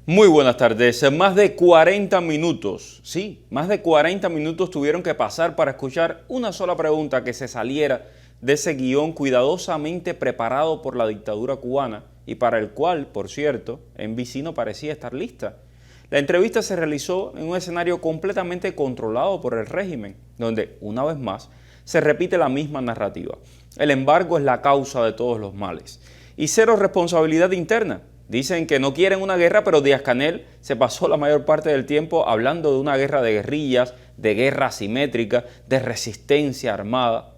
Muy buenas tardes. Más de 40 minutos, sí, más de 40 minutos tuvieron que pasar para escuchar una sola pregunta que se saliera de ese guión cuidadosamente preparado por la dictadura cubana y para el cual, por cierto, NBC no parecía estar lista. La entrevista se realizó en un escenario completamente controlado por el régimen, donde, una vez más, se repite la misma narrativa. El embargo es la causa de todos los males. Y cero responsabilidad interna. Dicen que no quieren una guerra, pero Díaz-Canel se pasó la mayor parte del tiempo hablando de una guerra de guerrillas, de guerra asimétrica, de resistencia armada.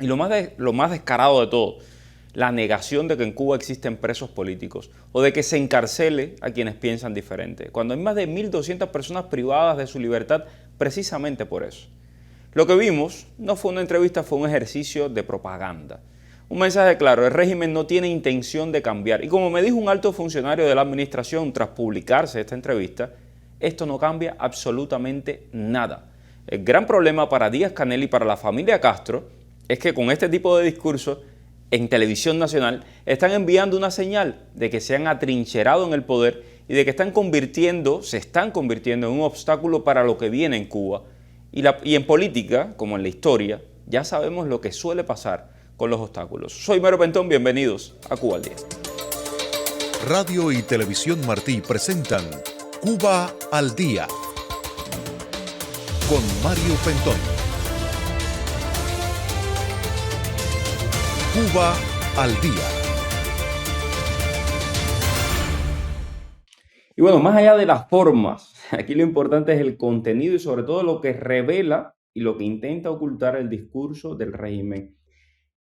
Y lo más descarado de todo, la negación de que en Cuba existen presos políticos o de que se encarcele a quienes piensan diferente, cuando hay más de 1.200 personas privadas de su libertad precisamente por eso. Lo que vimos no fue una entrevista, fue un ejercicio de propaganda. Un mensaje claro, el régimen no tiene intención de cambiar. Y como me dijo un alto funcionario de la administración tras publicarse esta entrevista, esto no cambia absolutamente nada. El gran problema para Díaz-Canel y para la familia Castro es que con este tipo de discursos en televisión nacional están enviando una señal de que se han atrincherado en el poder y de que se están convirtiendo en un obstáculo para lo que viene en Cuba. Y en política, como en la historia, ya sabemos lo que suele pasar con los obstáculos. Soy Mero Pentón, bienvenidos a Cuba al Día. Radio y Televisión Martí presentan Cuba al Día con Mario Pentón. Cuba al Día. Y bueno, más allá de las formas, aquí lo importante es el contenido y sobre todo lo que revela y lo que intenta ocultar el discurso del régimen.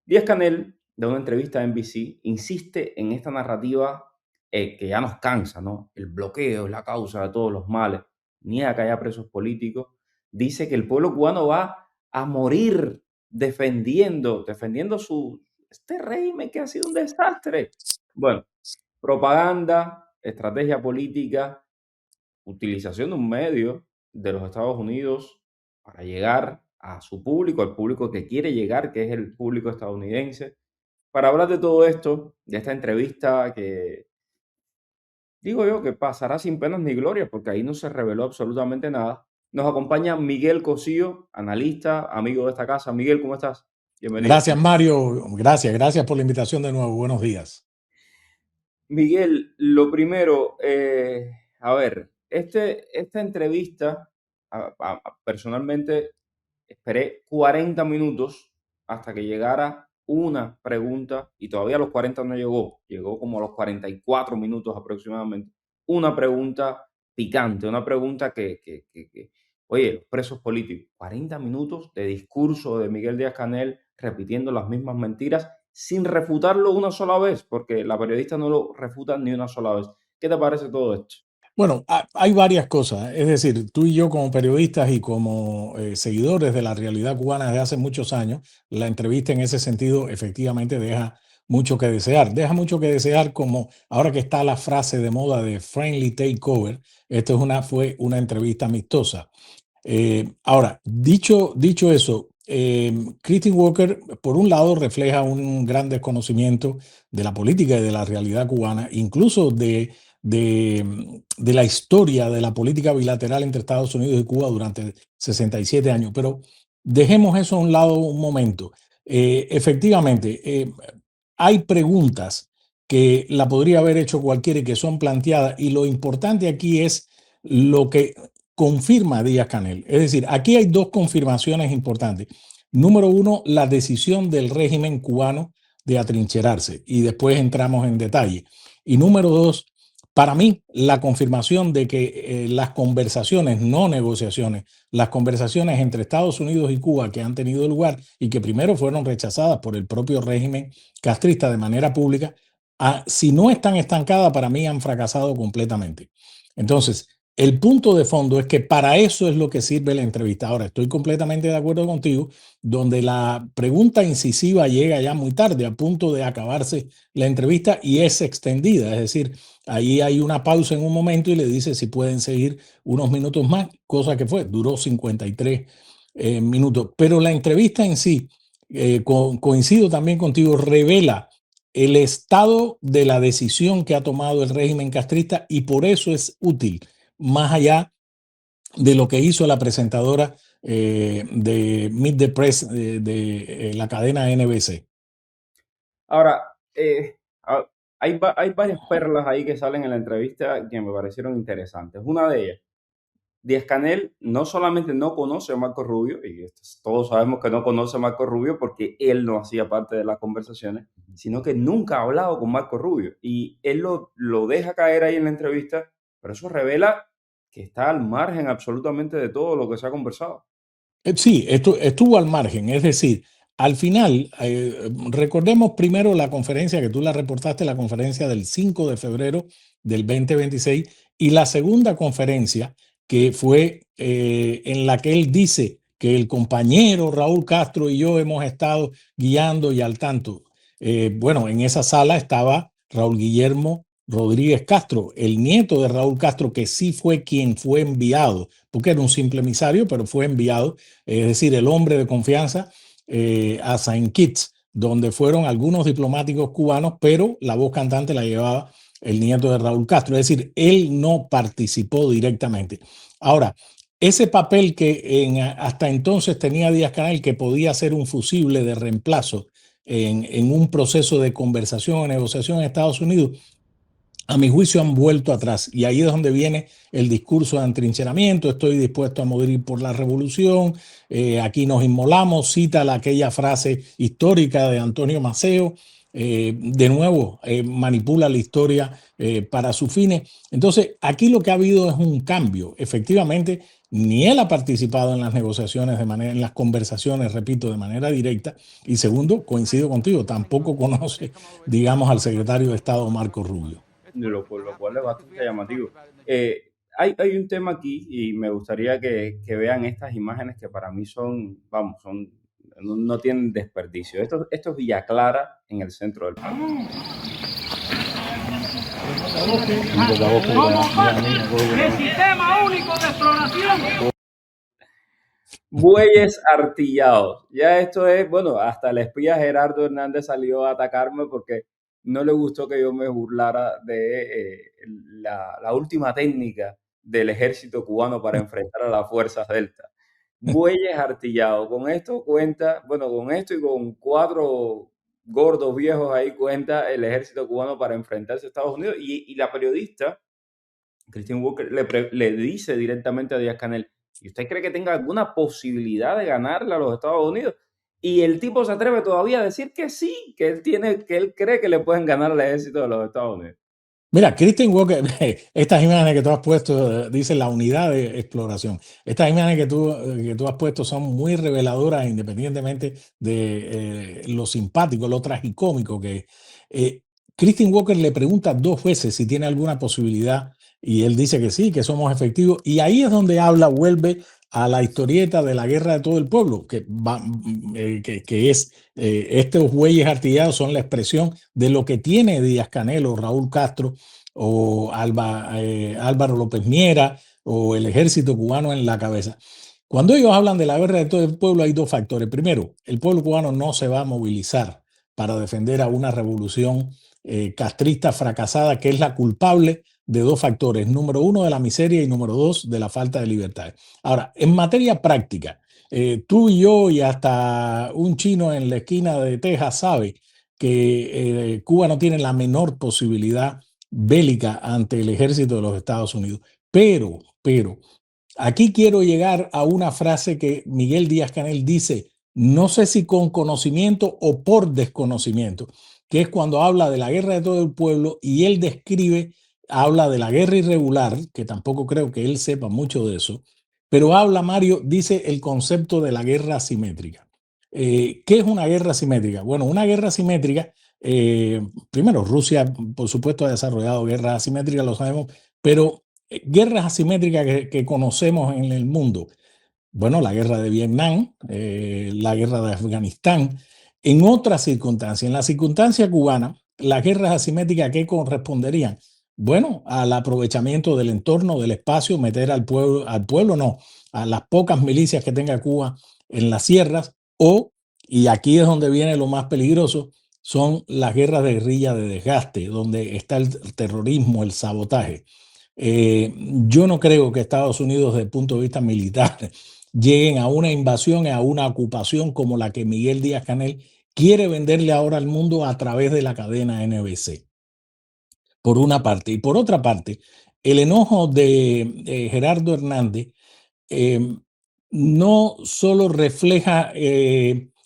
Díaz-Canel, de una entrevista a NBC, insiste en esta narrativa que ya nos cansa, ¿no? El bloqueo es la causa de todos los males, niega que haya presos políticos, dice que el pueblo cubano va a morir defendiendo este régimen que ha sido un desastre. Bueno, propaganda, estrategia política, utilización de un medio de los Estados Unidos para llegar a su público, al público que quiere llegar, que es el público estadounidense. Para hablar de todo esto, de esta entrevista que digo yo que pasará sin penas ni glorias, porque ahí no se reveló absolutamente nada, nos acompaña Miguel Cosío, analista, amigo de esta casa. Miguel, ¿cómo estás? Bienvenido. Gracias, Mario. Gracias por la invitación de nuevo. Buenos días. Miguel, lo primero, a ver, esta entrevista, personalmente esperé 40 minutos hasta que llegara una pregunta y todavía a los 40 no llegó, llegó como a los 44 minutos aproximadamente, una pregunta picante, una pregunta oye, los presos políticos, 40 minutos de discurso de Miguel Díaz-Canel repitiendo las mismas mentiras sin refutarlo una sola vez, porque la periodista no lo refuta ni una sola vez. ¿Qué te parece todo esto? Bueno, hay varias cosas. Es decir, tú y yo como periodistas y como seguidores de la realidad cubana desde hace muchos años, la entrevista en ese sentido efectivamente deja mucho que desear. Deja mucho que desear como ahora que está la frase de moda de friendly takeover. Fue una entrevista amistosa. Ahora, dicho eso, Christine Walker, por un lado, refleja un gran desconocimiento de la política y de la realidad cubana, incluso de la historia de la política bilateral entre Estados Unidos y Cuba durante 67 años. Pero dejemos eso a un lado un momento. Efectivamente, hay preguntas que la podría haber hecho cualquiera y que son planteadas, y lo importante aquí es lo que confirma Díaz-Canel. Es decir, aquí hay dos confirmaciones importantes. Número uno, la decisión del régimen cubano de atrincherarse, y después entramos en detalle. Y número dos, para mí, la confirmación de que las conversaciones, no negociaciones, las conversaciones entre Estados Unidos y Cuba que han tenido lugar y que primero fueron rechazadas por el propio régimen castrista de manera pública, si no están estancadas, para mí han fracasado completamente. Entonces, el punto de fondo es que para eso es lo que sirve la entrevista. Ahora, estoy completamente de acuerdo contigo, donde la pregunta incisiva llega ya muy tarde, a punto de acabarse la entrevista y es extendida. Es decir, ahí hay una pausa en un momento y le dice si pueden seguir unos minutos más, cosa que duró 53 minutos. Pero la entrevista en sí, coincido también contigo, revela el estado de la decisión que ha tomado el régimen castrista y por eso es útil, más allá de lo que hizo la presentadora de Meet the Press de la cadena NBC. Ahora, hay varias perlas ahí que salen en la entrevista que me parecieron interesantes. Una de ellas, Díaz-Canel no solamente no conoce a Marco Rubio, y todos sabemos que no conoce a Marco Rubio porque él no hacía parte de las conversaciones, sino que nunca ha hablado con Marco Rubio. Y él lo deja caer ahí en la entrevista, pero eso revela que está al margen absolutamente de todo lo que se ha conversado. Sí, estuvo al margen, es decir, al final, recordemos primero la conferencia que tú la reportaste, la conferencia del 5 de febrero del 2026 y la segunda conferencia que fue en la que él dice que el compañero Raúl Castro y yo hemos estado guiando y al tanto. Bueno, en esa sala estaba Raúl Guillermo Rodríguez Castro, el nieto de Raúl Castro, que sí fue quien fue enviado, porque era un simple emisario, pero fue enviado, es decir, el hombre de confianza a Saint Kitts, donde fueron algunos diplomáticos cubanos, pero la voz cantante la llevaba el nieto de Raúl Castro, es decir, él no participó directamente. Ahora, ese papel que hasta entonces tenía Díaz-Canel, que podía ser un fusible de reemplazo en un proceso de conversación o negociación en Estados Unidos, a mi juicio han vuelto atrás y ahí es donde viene el discurso de atrincheramiento, estoy dispuesto a morir por la revolución, aquí nos inmolamos, cita aquella frase histórica de Antonio Maceo, de nuevo manipula la historia para sus fines. Entonces aquí lo que ha habido es un cambio, efectivamente ni él ha participado en las negociaciones en las conversaciones, repito, de manera directa y segundo, coincido contigo, tampoco conoce, digamos, al secretario de Estado Marco Rubio. Lo cual es bastante llamativo. Hay un tema aquí y me gustaría que vean estas imágenes que para mí no tienen desperdicio. Esto es Villa Clara en el centro del país. El sistema único de exploración. Bueyes artillados. Ya esto es, bueno, hasta el espía Gerardo Hernández salió a atacarme porque no le gustó que yo me burlara de la última técnica del ejército cubano para enfrentar a las fuerzas Delta. Bueyes artillados. Con esto y con 4 gordos viejos ahí cuenta el ejército cubano para enfrentarse a Estados Unidos. Y la periodista, Christine Walker, le dice directamente a Díaz-Canel, ¿y usted cree que tenga alguna posibilidad de ganarle a los Estados Unidos? Y el tipo se atreve todavía a decir que sí, que él cree que le pueden ganar al ejército de los Estados Unidos. Mira, Christine Walker, estas imágenes que tú has puesto, dice la unidad de exploración. Estas imágenes que tú has puesto son muy reveladoras, independientemente de lo simpático, lo tragicómico que es. Christine Walker le pregunta 2 veces si tiene alguna posibilidad y él dice que sí, que somos efectivos. Y ahí es donde vuelve a la historieta de la guerra de todo el pueblo, que es estos bueyes artillados son la expresión de lo que tiene Díaz-Canel o Raúl Castro o Álvaro López Miera o el ejército cubano en la cabeza. Cuando ellos hablan de la guerra de todo el pueblo hay 2 factores. Primero, el pueblo cubano no se va a movilizar para defender a una revolución castrista fracasada que es la culpable de 2 factores. Número 1, de la miseria y número 2, de la falta de libertad. Ahora, en materia práctica, tú y yo y hasta un chino en la esquina de Texas sabe que Cuba no tiene la menor posibilidad bélica ante el ejército de los Estados Unidos. Pero, aquí quiero llegar a una frase que Miguel Díaz-Canel dice, no sé si con conocimiento o por desconocimiento, que es cuando habla de la guerra de todo el pueblo y él habla de la guerra irregular, que tampoco creo que él sepa mucho de eso, pero Mario, dice el concepto de la guerra asimétrica. ¿Qué es una guerra asimétrica? Bueno, una guerra asimétrica, primero, Rusia, por supuesto, ha desarrollado guerras asimétricas, lo sabemos, pero guerras asimétricas que conocemos en el mundo. Bueno, la guerra de Vietnam, la guerra de Afganistán, en otras circunstancias, en la circunstancia cubana, las guerras asimétricas que corresponderían, bueno, al aprovechamiento del entorno, del espacio, meter al pueblo no, a las pocas milicias que tenga Cuba en las sierras, y aquí es donde viene lo más peligroso, son las guerras de guerrilla de desgaste, donde está el terrorismo, el sabotaje. Yo no creo que Estados Unidos, desde el punto de vista militar, lleguen a una invasión, a una ocupación como la que Miguel Díaz-Canel quiere venderle ahora al mundo a través de la cadena NBC, por una parte. Y por otra parte, el enojo de Gerardo Hernández eh, no solo refleja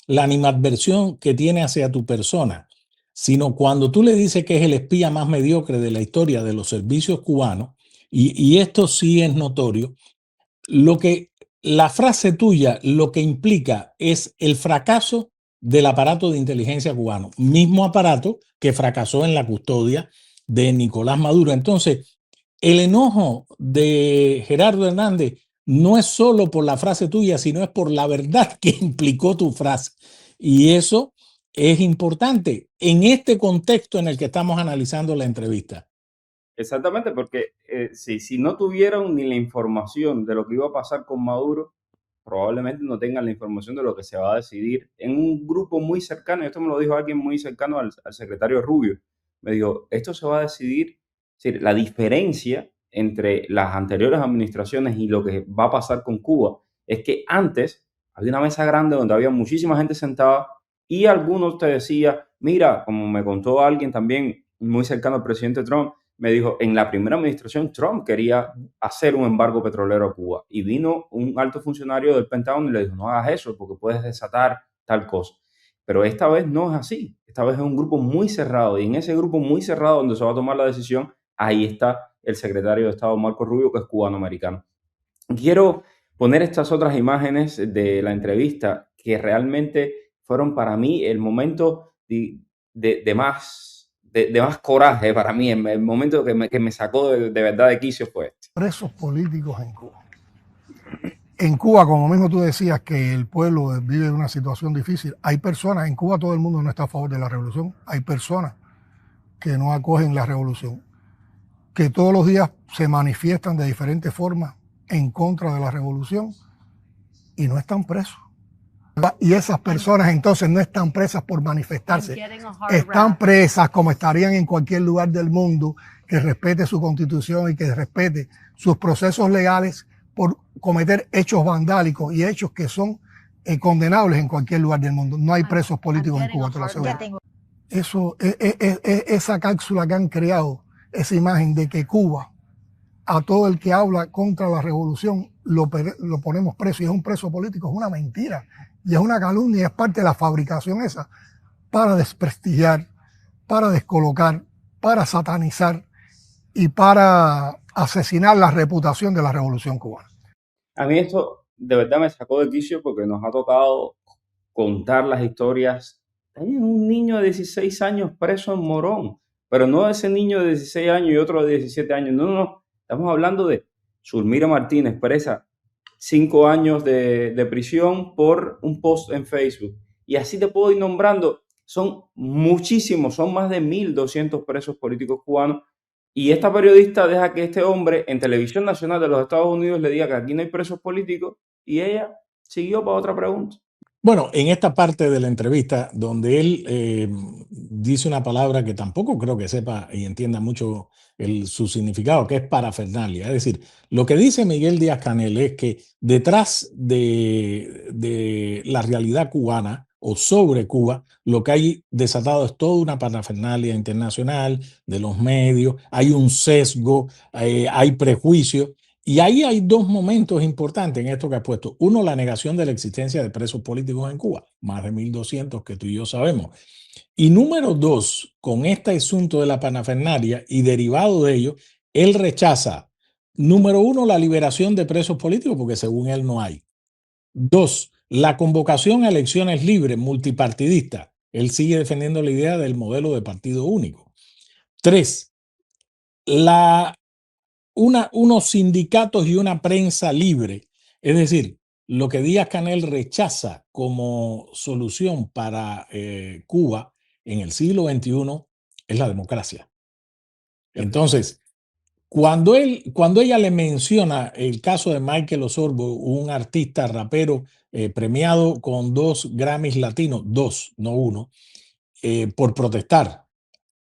la animadversión que tiene hacia tu persona, sino cuando tú le dices que es el espía más mediocre de la historia de los servicios cubanos, y esto sí es notorio, lo que la frase tuya lo que implica es el fracaso del aparato de inteligencia cubano, mismo aparato que fracasó en la custodia de Nicolás Maduro. Entonces, el enojo de Gerardo Hernández no es solo por la frase tuya, sino es por la verdad que implicó tu frase. Y eso es importante en este contexto en el que estamos analizando la entrevista. Exactamente, porque si no tuvieran ni la información de lo que iba a pasar con Maduro, probablemente no tengan la información de lo que se va a decidir en un grupo muy cercano. Esto me lo dijo alguien muy cercano al secretario Rubio. Me dijo, esto se va a decidir, es decir, la diferencia entre las anteriores administraciones y lo que va a pasar con Cuba es que antes había una mesa grande donde había muchísima gente sentada y algunos te decía, mira, como me contó alguien también muy cercano al presidente Trump, me dijo, en la primera administración Trump quería hacer un embargo petrolero a Cuba y vino un alto funcionario del Pentágono y le dijo, no hagas eso porque puedes desatar tal cosa. Pero esta vez no es así. Esta vez es un grupo muy cerrado y en ese grupo muy cerrado donde se va a tomar la decisión, ahí está el secretario de Estado Marco Rubio, que es cubano-americano. Quiero poner estas otras imágenes de la entrevista que realmente fueron para mí el momento de más coraje para mí, el momento que me sacó de verdad de quicio fue este. Presos políticos en Cuba. En Cuba, como mismo tú decías, que el pueblo vive una situación difícil, hay personas, en Cuba todo el mundo no está a favor de la revolución, hay personas que no acogen la revolución, que todos los días se manifiestan de diferentes formas en contra de la revolución y no están presos. Y esas personas entonces no están presas por manifestarse, están presas como estarían en cualquier lugar del mundo que respete su constitución y que respete sus procesos legales por cometer hechos vandálicos y hechos que son condenables en cualquier lugar del mundo. No hay presos políticos en Cuba, te lo aseguro. Eso, esa cápsula que han creado, esa imagen de que Cuba, a todo el que habla contra la revolución, lo ponemos preso y es un preso político, es una mentira. Y es una calumnia, es parte de la fabricación esa, para desprestigiar, para descolocar, para satanizar y para asesinar la reputación de la revolución cubana. A mí esto de verdad me sacó de quicio porque nos ha tocado contar las historias. Hay un niño de 16 años preso en Morón, pero no ese niño de 16 años y otro de 17 años. No. Estamos hablando de Zulmira Martínez, presa 5 años de prisión por un post en Facebook. Y así te puedo ir nombrando. Son muchísimos, son más de 1.200 presos políticos cubanos. Y esta periodista deja que este hombre en Televisión Nacional de los Estados Unidos le diga que aquí no hay presos políticos y ella siguió para otra pregunta. Bueno, en esta parte de la entrevista donde él dice una palabra que tampoco creo que sepa y entienda mucho su significado, que es parafernalia. Es decir, lo que dice Miguel Díaz-Canel es que detrás de la realidad cubana o sobre Cuba, lo que hay desatado es toda una parafernalia internacional de los medios, hay un sesgo, hay prejuicios. Y ahí hay dos momentos importantes en esto que has puesto. Uno, la negación de la existencia de presos políticos en Cuba, más de 1.200 que tú y yo sabemos. Y número dos, con este asunto de la parafernalia y derivado de ello, él rechaza, número uno, la liberación de presos políticos, porque según él no hay. Dos, la convocación a elecciones libres, multipartidistas. Él sigue defendiendo la idea del modelo de partido único. Tres, unos sindicatos y una prensa libre. Es decir, lo que Díaz-Canel rechaza como solución para Cuba en el siglo XXI es la democracia. Entonces, cuando ella le menciona el caso de Michael Osorbo, un artista rapero premiado con 2 Grammys latinos, 2, no 1, por protestar,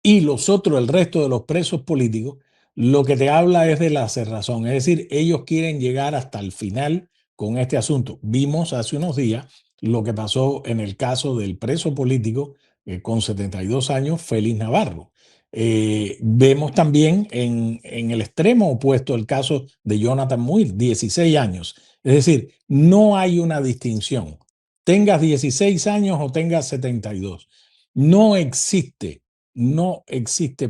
y los otros, el resto de los presos políticos, lo que te habla es de la cerrazón. Es decir, ellos quieren llegar hasta el final con este asunto. Vimos hace unos días lo que pasó en el caso del preso político con 72 años, Félix Navarro. Vemos también en el extremo opuesto el caso de Jonathan Muir, 16 años. Es decir, no hay una distinción. Tengas 16 años o tengas 72. No existe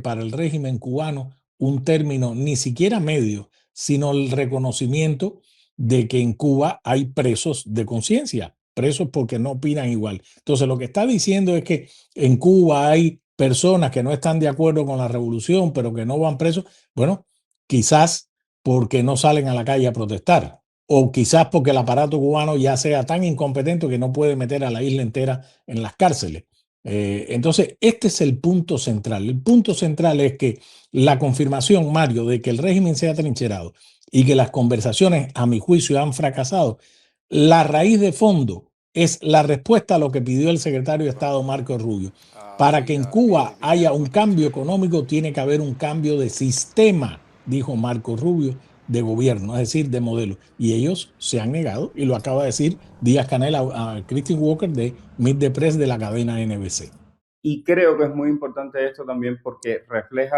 para el régimen cubano un término ni siquiera medio, sino el reconocimiento de que en Cuba hay presos de conciencia, presos porque no opinan igual. Entonces, lo que está diciendo es que en Cuba hay personas que no están de acuerdo con la revolución, pero que no van presos. Bueno, quizás porque no salen a la calle a protestar, o quizás porque el aparato cubano ya sea tan incompetente que no puede meter a la isla entera en las cárceles. Entonces, este es el punto central. El punto central es que la confirmación, Mario, de que el régimen se ha trincherado y que las conversaciones, a mi juicio, han fracasado, la raíz de fondo es la respuesta a lo que pidió el secretario de Estado Marco Rubio. Para que en Cuba haya un cambio económico, tiene que haber un cambio de sistema, dijo Marco Rubio, de gobierno, es decir, de modelo. Y ellos se han negado, y lo acaba de decir Díaz-Canel a Christine Walker de Meet the Press de la cadena NBC. Y creo que es muy importante esto también porque refleja,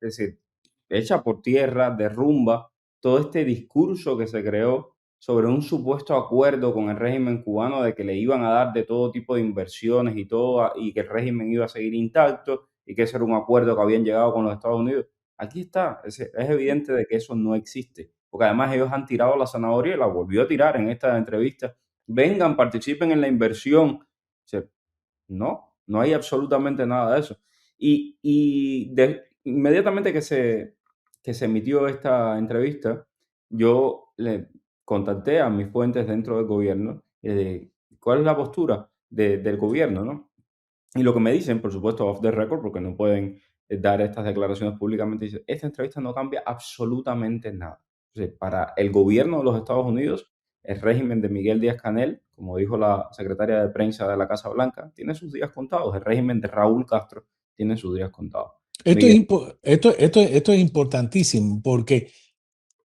es decir, echa por tierra, derrumba todo este discurso que se creó sobre un supuesto acuerdo con el régimen cubano de que le iban a dar de todo tipo de inversiones y todo, y que el régimen iba a seguir intacto y que ese era un acuerdo que habían llegado con los Estados Unidos. Aquí está, es evidente de que eso no existe, porque además ellos han tirado la zanahoria y la volvió a tirar en esta entrevista. Vengan, participen en la inversión. O sea, no hay absolutamente nada de eso. Inmediatamente que se emitió esta entrevista, yo le contacté a mis fuentes dentro del gobierno de cuál es la postura del gobierno, ¿no? Y lo que me dicen, por supuesto, off the record, porque no pueden dar estas declaraciones públicamente, dice, esta entrevista no cambia absolutamente nada. O sea, para el gobierno de los Estados Unidos, el régimen de Miguel Díaz-Canel, como dijo la secretaria de prensa de la Casa Blanca, tiene sus días contados. El régimen de Raúl Castro tiene sus días contados. Esto es importantísimo, porque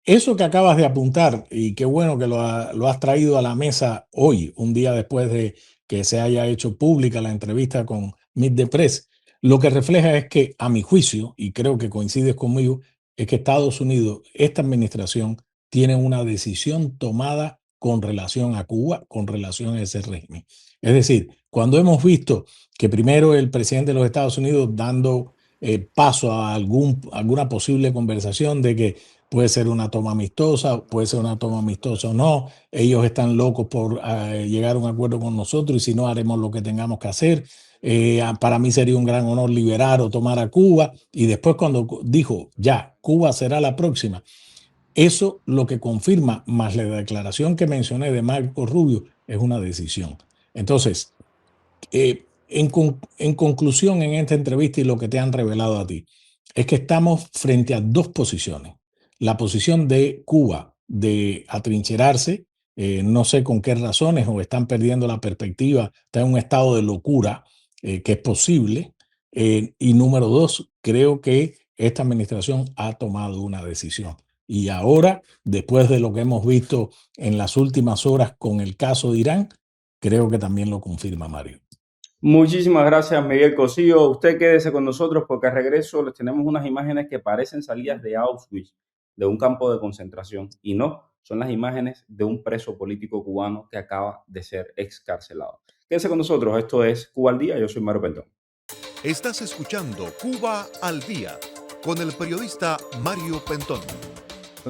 eso que acabas de apuntar, y qué bueno que lo has traído a la mesa hoy, un día después de que se haya hecho pública la entrevista con Meet the Press, lo que refleja es que, a mi juicio, y creo que coincides conmigo, es que Estados Unidos, esta administración, tiene una decisión tomada con relación a Cuba, con relación a ese régimen. Es decir, cuando hemos visto que primero el presidente de los Estados Unidos dando paso a alguna posible conversación de que puede ser una toma amistosa, puede ser una toma amistosa o no. Ellos están locos por llegar a un acuerdo con nosotros y si no, haremos lo que tengamos que hacer. Para mí sería un gran honor liberar o tomar a Cuba. Y después cuando dijo, ya, Cuba será la próxima, eso lo que confirma, más la declaración que mencioné de Marco Rubio, es una decisión. Entonces, en conclusión en esta entrevista y lo que te han revelado a ti, es que estamos frente a dos posiciones. La posición de Cuba de atrincherarse, no sé con qué razones, o están perdiendo la perspectiva, está en un estado de locura, que es posible. Y número dos, creo que esta administración ha tomado una decisión. Y ahora, después de lo que hemos visto en las últimas horas con el caso de Irán, creo que también lo confirma Mario. Muchísimas gracias, Miguel Cosío. Usted quédese con nosotros porque al regreso les tenemos unas imágenes que parecen salidas de Auschwitz, de un campo de concentración. Y no, son las imágenes de un preso político cubano que acaba de ser excarcelado. Quédese con nosotros. Esto es Cuba al Día. Yo soy Mario Pentón. Estás escuchando Cuba al Día con el periodista Mario Pentón.